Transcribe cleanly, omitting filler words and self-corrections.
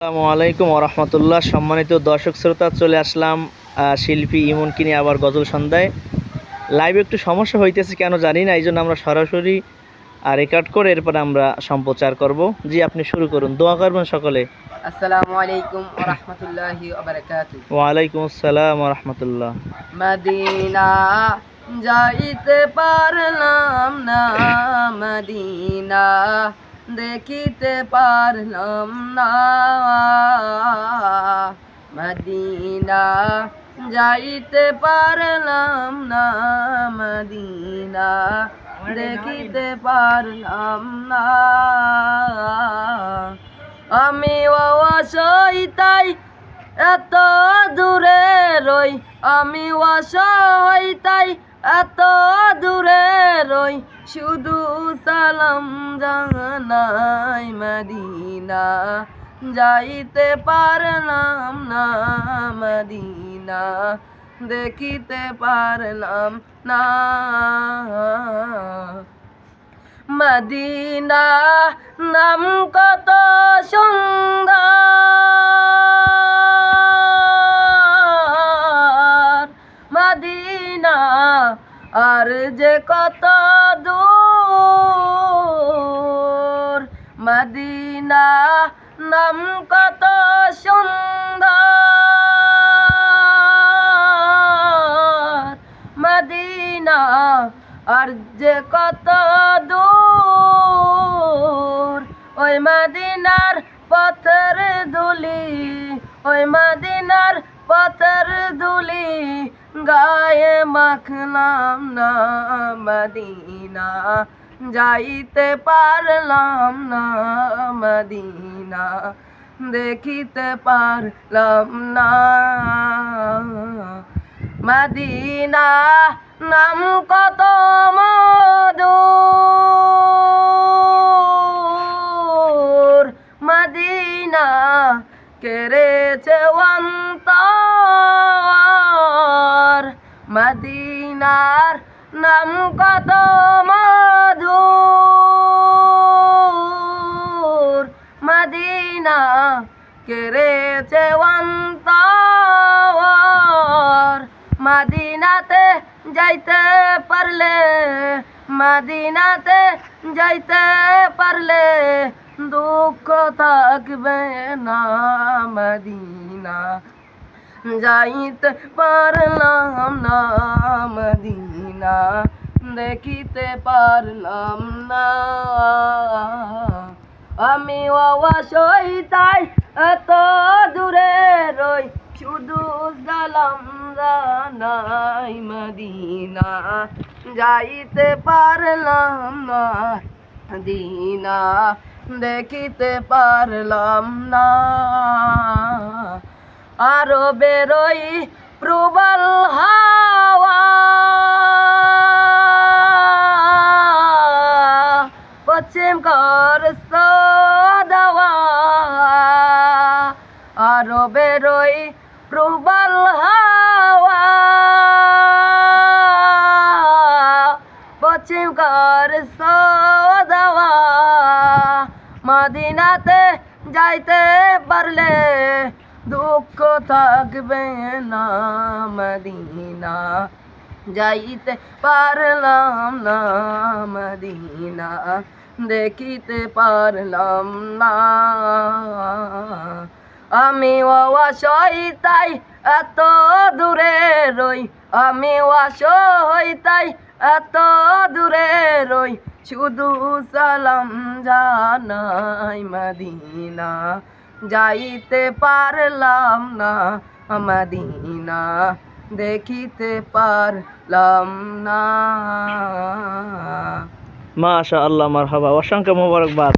আসসালামু আলাইকুম রহমতুল্লাহ। সম্মানিত দর্শক শ্রোতা, চলে আসলাম শিল্পী ইমনকে নিয়ে আবার গজল সন্ধ্যায়। লাইভে একটু সমস্যা হইতেছে, কেন জানি না, এই জন্য আমরা সরাসরি রেকর্ড করে এরপর আমরা সম্প্রচার করব। জি, আপনি শুরু করুন, দোয়া করবেন সকলে। আসসালামু আলাইকুম ওয়া রাহমাতুল্লাহি ওয়া বারাকাতুহু। ওয়ালাইকুম আসসালাম ওয়া রাহমাতুল্লাহ। মদিনা যাইতে পারলাম না, মদিনা দেখিতে পারলাম না, মদিনা যাইতে পারলাম না, মদিনা দেখিতে পারলাম না। আমি অসহায় তাই এত দূরে রই, আমি অসহায় তাই এত দূরে রই, শুধু সালাম জানাই মদিনা যাইতে পারলাম না, মদিনা দেখিতে পারলাম না। মদিনা নাম কত সুন্দর, মদিনা আর যে কত দূর, মদিনা নাম কত সুন্দর, মদিনা আর যে কত দূর। ওই মদিনার পথের ধুলি, ওই মদিনার পথের ধুলি গায়ে মাখলাম না, মদিনা যাইতে পারলাম না, মদিনা দেখিতে পারলাম না। মদিনা নাম কত মধুর, মদিনা কেড়েছে অন্তর, মদিনার নাম কত মধুর, মদিনা কেড়েছে অন্তর। মদিনাতে যাইতে পারলে, মদিনাতে যাইতে পারলে দুঃখ থাকবে না, মদিনা যাইতে পারলাম না, মদিনা দেখিতে পারলাম না। আমি অসহায় তাই এত দূরে রই, শুধু সালাম জানাই মদিনা যাইতে পারলাম না, মদিনা দেখিতে পারলাম না। আরো বেরোই প্রবল হাওয়া, পশ্চিম কর দাওয়া, আরো বেরোই প্রবল হাওয়া, পশ্চিম কর দাওয়া। মদিনাতে যাইতে পারলে দুঃখ থাকবে না, মদিনা যাইতে পারলাম না, মদিনা দেখিতে পারলাম না। আমি অসহায় তাই এত দূরে রই, আমি অসহায় তাই এত দূরে রই, শুধু সালাম জানাই মদিনা যাইতে পারলাম না, মদিনা দেখিতে পারলাম না। মাশাআল্লাহ, মারহাবা, অসংখ্য মোবারকবাদ।